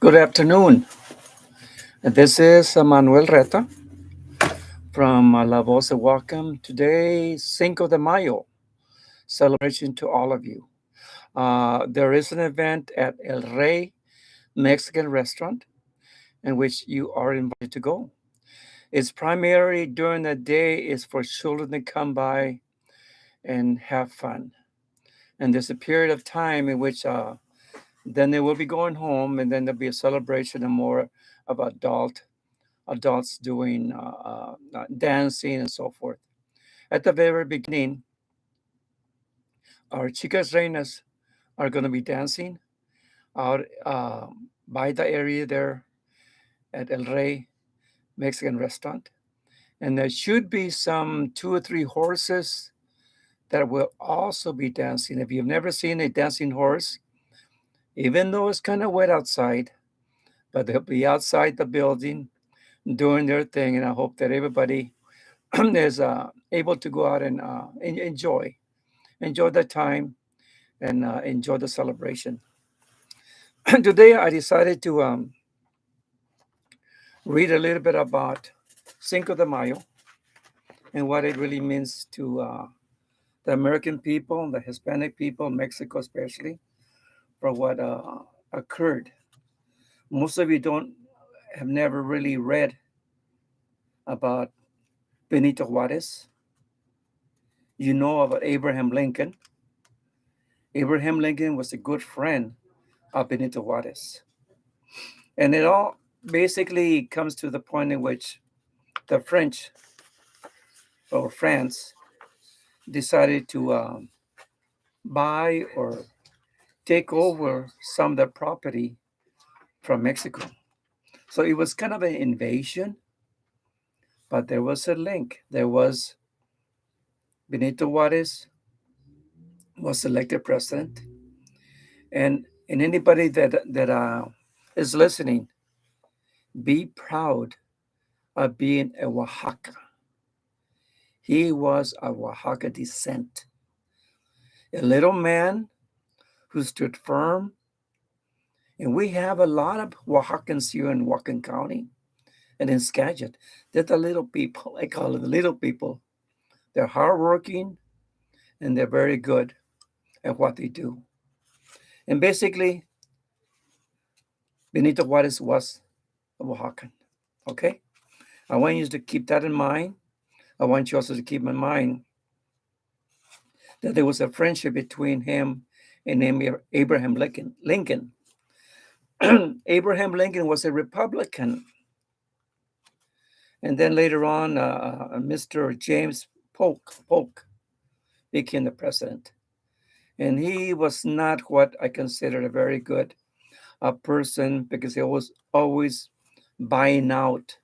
Good afternoon. This is Manuel Reta from La Voz De Whatcom. Today, Cinco de Mayo celebration to all of you. There is an event at El Rey Mexican restaurant in which you are invited to go. It's primarily during the day is for children to come by and have fun. And there's a period of time in which then they will be going home, and then there'll be a celebration and more of adults doing dancing and so forth. At the very beginning, our chicas reinas are going to be dancing out by the area there at El Rey Mexican restaurant. And there should be some two or three horses that will also be dancing. If you've never seen a dancing horse, even though it's kind of wet outside, but they'll be outside the building doing their thing. And I hope that everybody is able to go out and enjoy the time and enjoy the celebration. Today, I decided to read a little bit about Cinco de Mayo and what it really means to the American people, the Hispanic people, Mexico especially, for what occurred. Most of you don't have never really read about Benito Juarez. You know about Abraham Lincoln. Abraham Lincoln was a good friend of Benito Juarez. And it all basically comes to the point in which the French or France decided to buy or take over some of the property from Mexico. So it was kind of an invasion, but there was a link. There was Benito Juarez was elected president, and anybody that is listening, be proud of being a Oaxaca. He was of Oaxaca descent, a little man who stood firm. And we have a lot of Oaxacans here in Whatcom County and in Skagit. They're the little people. I call it the little people. They're hardworking and they're very good at what they do. And basically, Benito Juarez was a Oaxacan. Okay? I want you to keep that in mind. I want you also to keep in mind that there was a friendship between him and Abraham Lincoln. Abraham Lincoln was a Republican. And then later on, Mr. James Polk became the president. And he was not what I considered a very good person because he was always buying out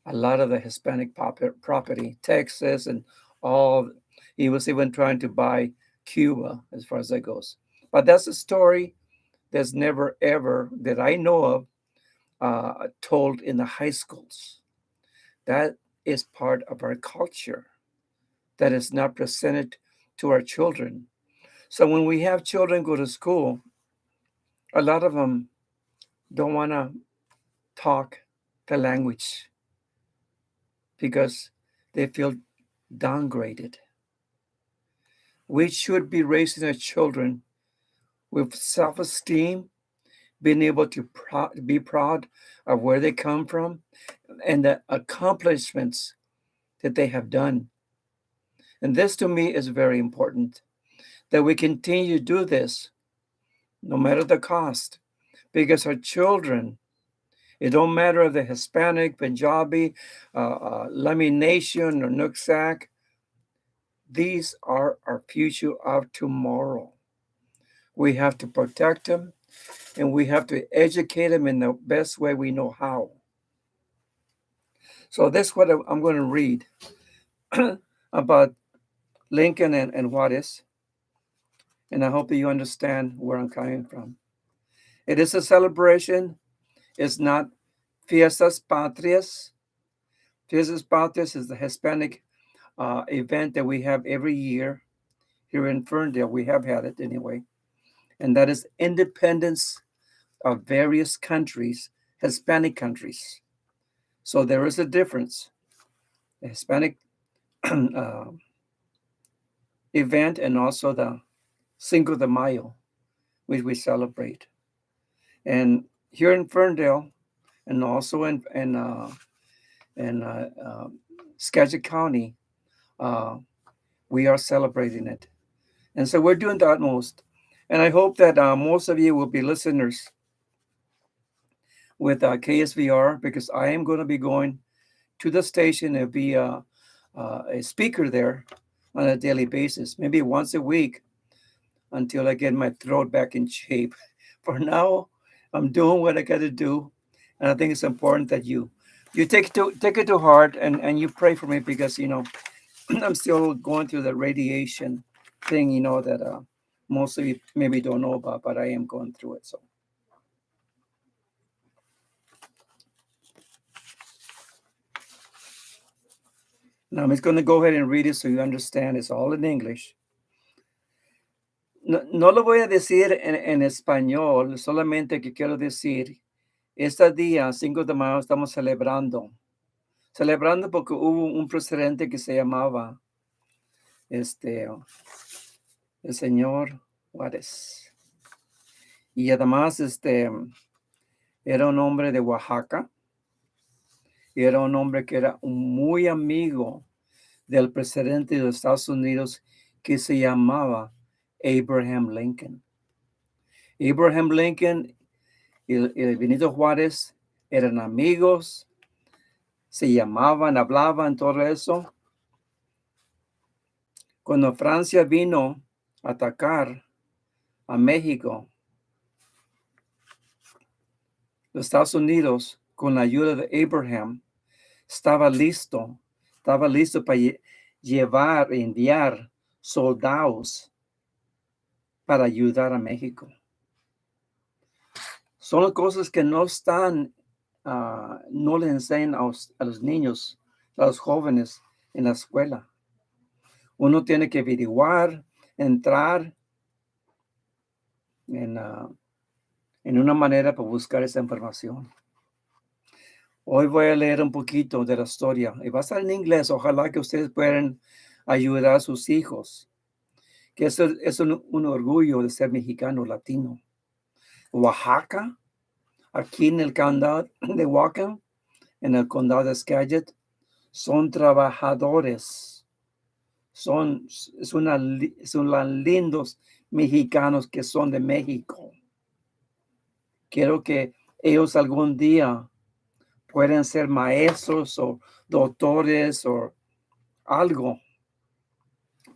a lot of the Hispanic property, Texas and all. He was even trying to buy Cuba as far as that goes. But that's a story that's never ever, that I know of, told in the high schools. That is part of our culture that is not presented to our children. So when we have children go to school, a lot of them don't want to talk the language because they feel downgraded. We should be raising our children with self esteem, being able to be proud of where they come from and the accomplishments that they have done. And this to me is very important that we continue to do this no matter the cost, because our children, it don't matter if they're Hispanic, Punjabi, Lami Nation, or Nooksack, these are our future of tomorrow. We have to protect them and we have to educate them in the best way we know how. So that's what I'm going to read about Lincoln and Juarez, and I hope that you understand where I'm coming from. It is a celebration. It's not Fiestas Patrias. Fiestas Patrias is the Hispanic event that we have every year here in Ferndale. We have had it anyway. And that is Independence of various countries, Hispanic countries. So there is a difference. The Hispanic uh, event and also the Cinco de Mayo, which we celebrate. And here in Ferndale, and also in Skagit County, uh, we are celebrating it. And so we're doing the utmost. And I hope that most of you will be listeners with KSVR, because I am going to be going to the station and be a speaker there on a daily basis, maybe once a week until I get my throat back in shape. For now, I'm doing what I got to do, and I think it's important that you take it to heart, and you pray for me, because I'm still going through the radiation thing, that most of you maybe don't know about, but I am going through it. So now I'm just going to go ahead and read it so you understand. It's all in English. No, no lo voy a decir en español, solamente que quiero decir, este día, 5 de mayo, estamos celebrando porque hubo un presidente que se llamaba este, el señor Juárez. Y además era un hombre de Oaxaca, y era un hombre que era muy amigo del presidente de los Estados Unidos, que se llamaba Abraham Lincoln. Abraham Lincoln y Benito Juárez eran amigos, se llamaban, hablaban, todo eso. Cuando Francia vino a atacar a México, los Estados Unidos, con la ayuda de Abraham, estaba listo para enviar soldados para ayudar a México. Son cosas que no están, no le enseñan a los niños, a los jóvenes en la escuela. Uno tiene que averiguar, entrar en una manera para buscar esa información. Hoy voy a leer un poquito de la historia y va a estar en inglés. Ojalá que ustedes puedan ayudar a sus hijos, que eso es un orgullo de ser mexicano, latino. Oaxaca, aquí en el condado de Whatcom, en el condado de Skagit, son trabajadores. Son lindos mexicanos que son de México. Quiero que ellos algún día puedan ser maestros o doctores o algo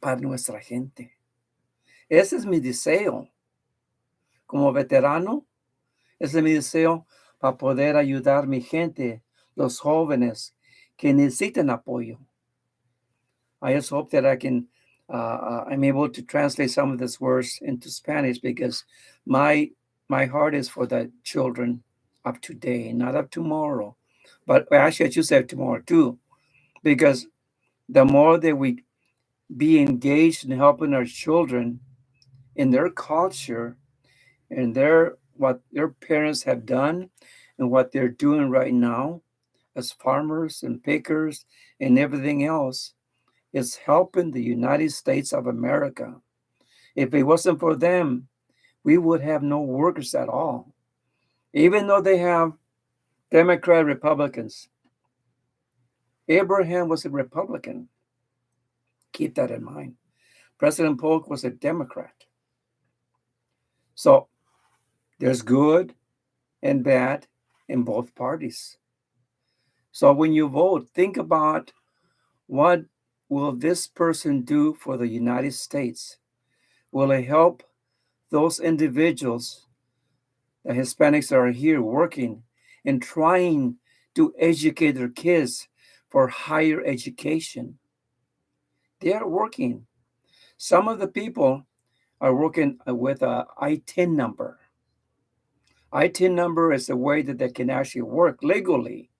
para nuestra gente. Ese es mi deseo. Como veterano, ese es mi deseo para poder ayudar a mi gente, los jóvenes que necesitan apoyo. I just hope that I'm able to translate some of these words into Spanish, because my heart is for the children of today, not of tomorrow. But actually, I should say tomorrow too, because the more that we be engaged in helping our children in their culture and what their parents have done and what they're doing right now as farmers and pickers and everything else, is helping the United States of America. If it wasn't for them, we would have no workers at all. Even though they have Democrat Republicans, Abraham was a Republican. Keep that in mind. President Polk was a Democrat. So there's good and bad in both parties. So when you vote, think about, what will this person do for the United States? Will it help those individuals, the Hispanics that are here working and trying to educate their kids for higher education? They are working. Some of the people are working with a I-10 number. I-10 number is a way that they can actually work legally.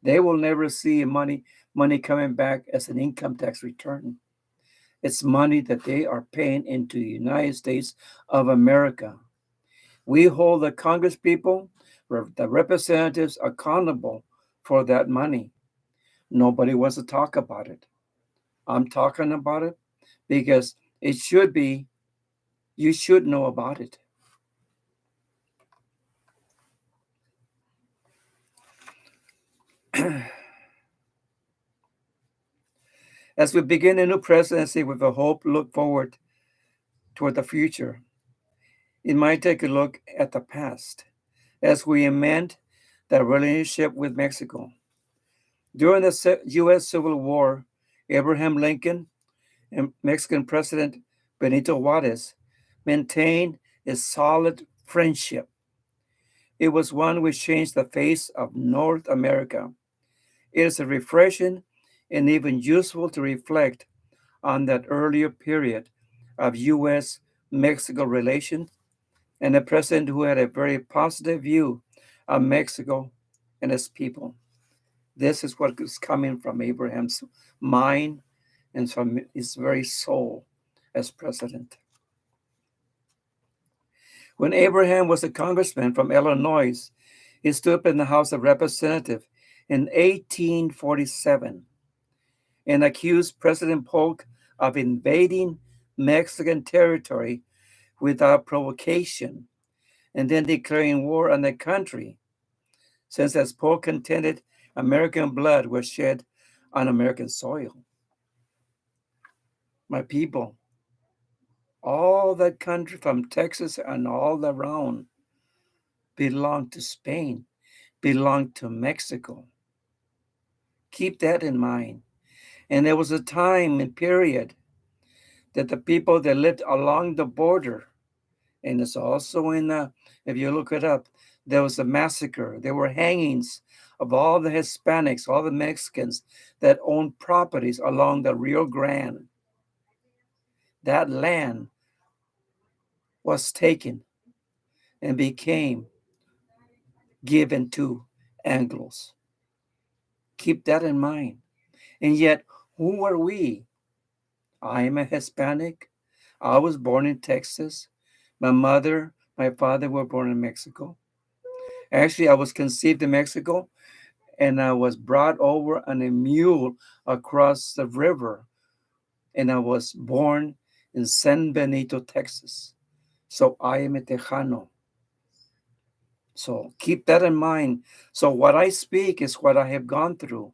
They will never see money coming back as an income tax return. It's money that they are paying into the United States of America. We hold the Congress people, the representatives, accountable for that money. Nobody wants to talk about it. I'm talking about it because it should be, you should know about it. As we begin a new presidency with a hope, look forward toward the future. It might take a look at the past as we amend the relationship with Mexico. During the U.S. Civil War, Abraham Lincoln and Mexican President Benito Juarez maintained a solid friendship. It was one which changed the face of North America. It is refreshing and even useful to reflect on that earlier period of U.S. Mexico relations and a president who had a very positive view of Mexico and its people. This is what is coming from Abraham's mind and from his very soul as president. When Abraham was a congressman from Illinois, he stood up in the House of Representatives in 1847 and accused President Polk of invading Mexican territory without provocation and then declaring war on the country, since as Polk contended, American blood was shed on American soil. My people, all that country from Texas and all around belonged to Spain, belonged to Mexico. Keep that in mind. And there was a time and period that the people that lived along the border, and it's also in the, if you look it up, there was a massacre. There were hangings of all the Hispanics, all the Mexicans that owned properties along the Rio Grande. That land was taken and became given to Anglos. Keep that in mind. And yet, who are we? I am a Hispanic. I was born in Texas. My mother, my father were born in Mexico. Actually, I was conceived in Mexico and I was brought over on a mule across the river. And I was born in San Benito, Texas. So I am a Tejano. So keep that in mind. So what I speak is what I have gone through.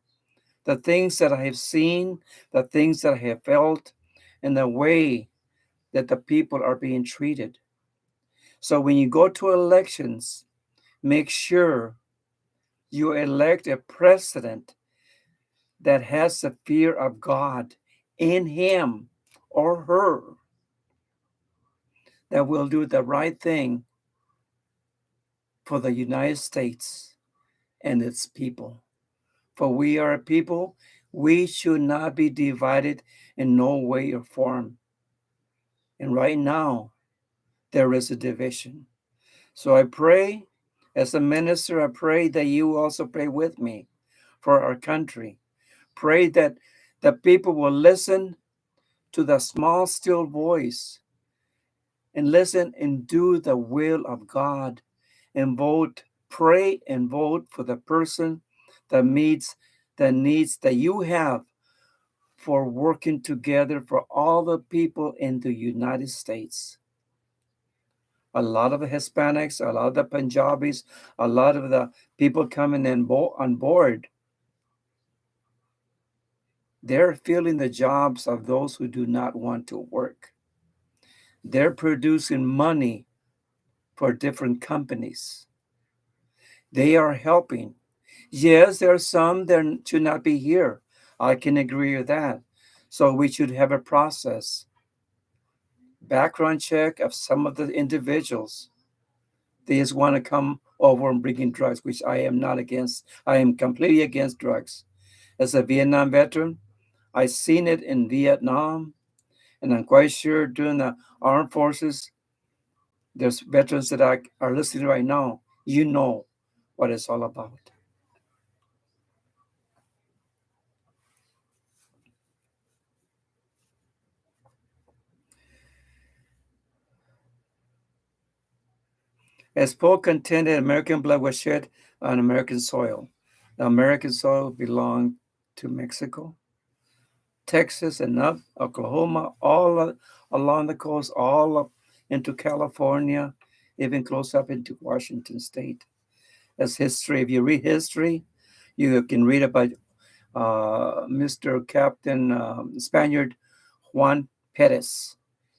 The things that I have seen, the things that I have felt, and the way that the people are being treated. So when you go to elections, make sure you elect a president that has the fear of God in him or her, that will do the right thing for the United States and its people. For we are a people, we should not be divided in no way or form. And right now, there is a division. So I pray, as a minister, I pray that you also pray with me for our country. Pray that the people will listen to the small, still voice and listen and do the will of God and vote, pray and vote for the person that meets the needs that you have for working together for all the people in the United States. A lot of the Hispanics, a lot of the Punjabis, a lot of the people coming in on board, they're filling the jobs of those who do not want to work. They're producing money for different companies. They are helping. Yes, there are some that should not be here. I can agree with that. So we should have a process, background check of some of the individuals. They just want to come over and bring in drugs, which I am not against. I am completely against drugs. As a Vietnam veteran, I seen it in Vietnam, and I'm quite sure during the armed forces, there's veterans that are listening right now. You know what it's all about. As Polk contended, American blood was shed on American soil. The American soil belonged to Mexico, Texas, and up Oklahoma, along the coast, all up into California, even close up into Washington State. As history, if you read history, you can read about Mr. Captain Spaniard Juan Perez.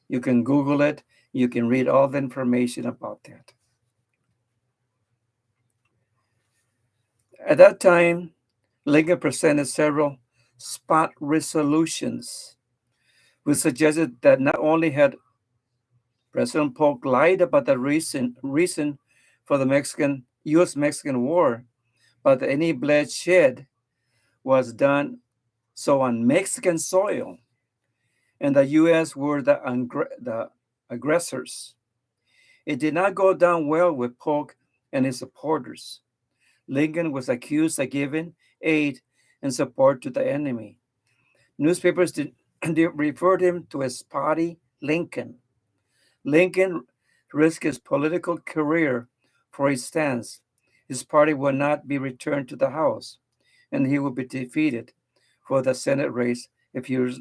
You can Google it. You can read all the information about that. At that time, Lincoln presented several spot resolutions, which suggested that not only had President Polk lied about the reason for the U.S.-Mexican War, but that any bloodshed was done so on Mexican soil, and the U.S. were the aggressors. It did not go down well with Polk and his supporters. Lincoln was accused of giving aid and support to the enemy. Newspapers referred him to as Spotty Lincoln. Lincoln risked his political career for his stance. His party would not be returned to the House, and he would be defeated for the Senate race a few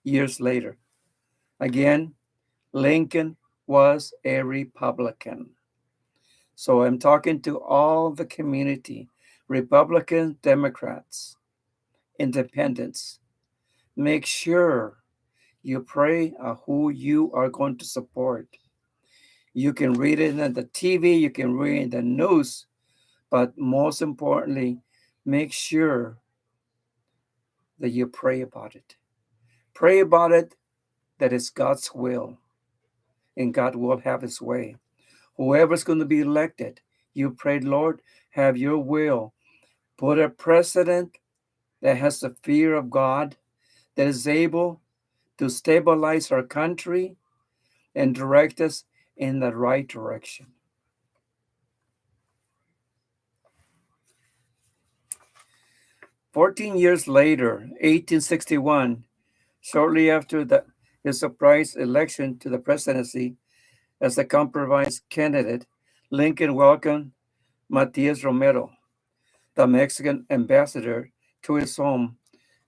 years later. Again, Lincoln was a Republican. So I'm talking to all the community, Republicans, Democrats, independents. Make sure you pray who you are going to support. You can read it on the TV, you can read it in the news, but most importantly, make sure that you pray about it. Pray about it that it's God's will and God will have his way. Whoever's going to be elected, you pray, Lord, have your will. Put a president that has the fear of God, that is able to stabilize our country and direct us in the right direction. 14 years later, 1861, shortly after his surprise election to the presidency as a compromise candidate, Lincoln welcomed Matias Romero, the Mexican ambassador, to his home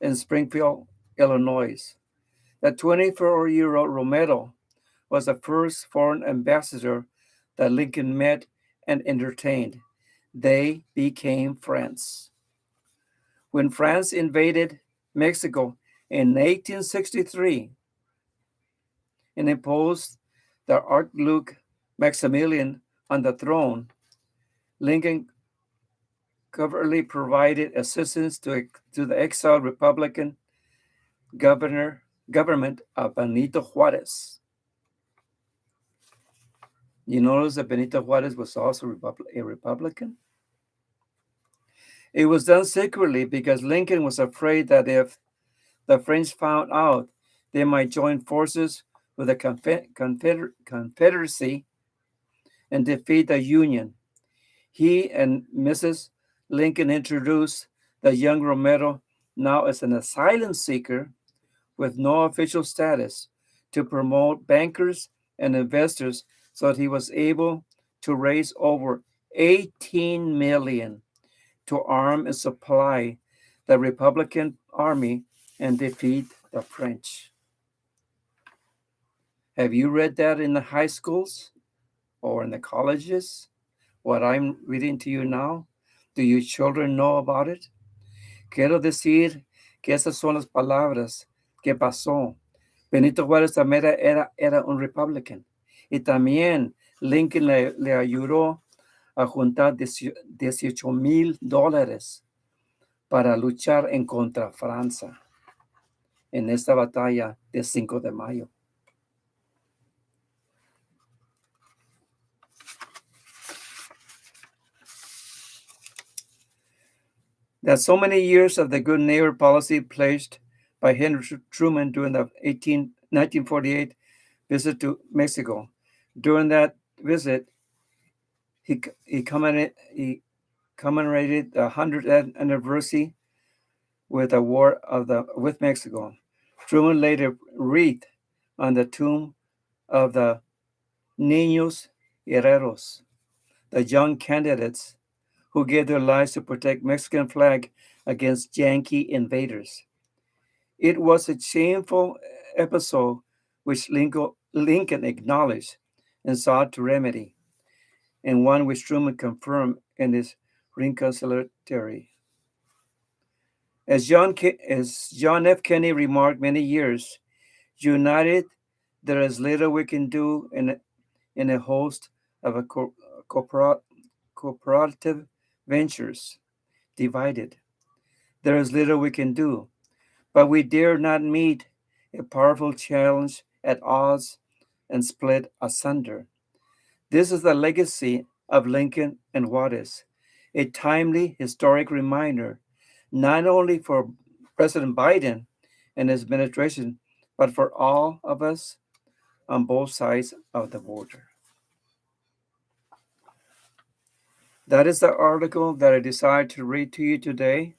in Springfield, Illinois. The 24-year-old Romero was the first foreign ambassador that Lincoln met and entertained. They became friends. When France invaded Mexico in 1863 and imposed the Archduke Maximilian on the throne, Lincoln covertly provided assistance to the exiled Republican government of Benito Juarez. You notice that Benito Juarez was also a Republican? It was done secretly because Lincoln was afraid that if the French found out, they might join forces with the Confederacy and defeat the Union. He and Mrs. Lincoln introduced the young Romero, now as an asylum seeker with no official status, to promote bankers and investors so that he was able to raise over 18 million to arm and supply the Republican Army and defeat the French. Have you read that in the high schools or in the colleges? What I'm reading to you now? Do your children know about it? Quiero decir que esas son las palabras que pasó. Benito Juárez también era un Republican. Y también Lincoln le ayudó a juntar $18,000 para luchar en contra Francia en esta batalla de 5 de Mayo. That so many years of the good neighbor policy pledged by Henry Truman during the 1948 visit to Mexico. During that visit, he commemorated the 100th anniversary with the war with Mexico. Truman laid a wreath on the tomb of the Niños Guerreros, the young candidates who gave their lives to protect Mexican flag against Yankee invaders. It was a shameful episode which Lincoln acknowledged and sought to remedy, and one which Truman confirmed in his reconciliatory. As John F. Kennedy remarked many years, united, there is little we can do in a host of corpora- cooperative ventures. Divided, there is little we can do, but we dare not meet a powerful challenge at odds and split asunder. This is the legacy of Lincoln and Juarez, a timely historic reminder, not only for President Biden and his administration, but for all of us on both sides of the border. That is the article that I decided to read to you today.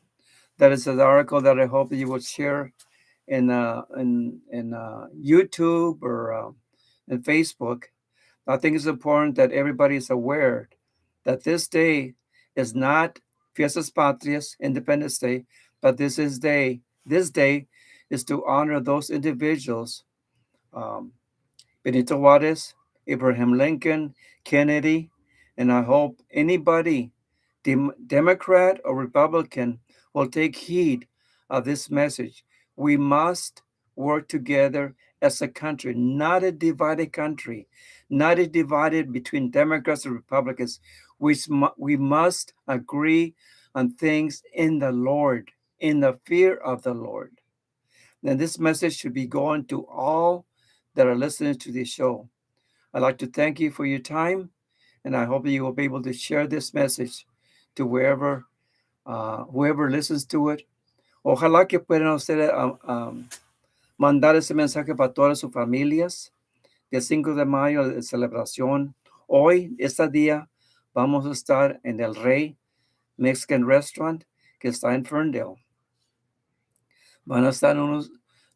That is the article that I hope that you will share in YouTube or in Facebook. I think it's important that everybody is aware that this day is not Fiestas Patrias, Independence Day, but this day is to honor those individuals, um, Benito Juarez, Abraham Lincoln, Kennedy, and I hope anybody, Democrat or Republican, will take heed of this message. We must work together as a country, not a divided country, not a divided between Democrats and Republicans. We must agree on things in the Lord, in the fear of the Lord. And this message should be going to all that are listening to this show. I'd like to thank you for your time, and I hope that you will be able to share this message to whoever listens to it. Ojalá que puedan ustedes mandar ese mensaje para todas sus familias. El 5 de mayo de celebración. Hoy, este día, vamos a estar en el Rey Mexican Restaurant que está en Ferndale. Van a estar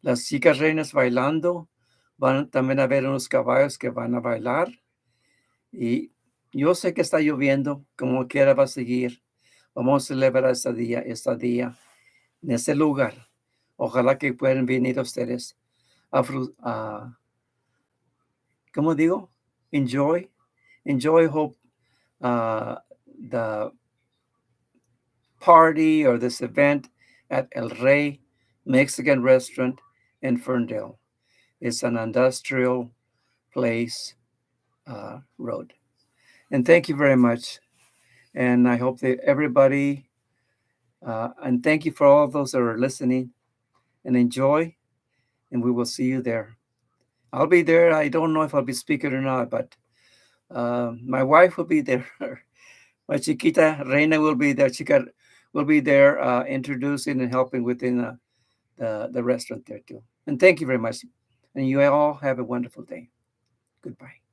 las chicas reinas bailando. Van también a ver unos caballos que van a bailar. Y yo sé que está lloviendo, como quiera va a seguir. Vamos a celebrar este día en ese lugar. Ojalá que puedan venir ustedes a ¿cómo digo? Enjoy. Hope the party or this event at El Rey Mexican Restaurant in Ferndale. It's an industrial place road. And thank you very much. And I hope that everybody, and thank you for all those that are listening and enjoy. And we will see you there. I'll be there. I don't know if I'll be speaking or not, but my wife will be there. My chiquita Reina will be there. Chica will be there introducing and helping within the restaurant there too. And thank you very much. And you all have a wonderful day. Goodbye.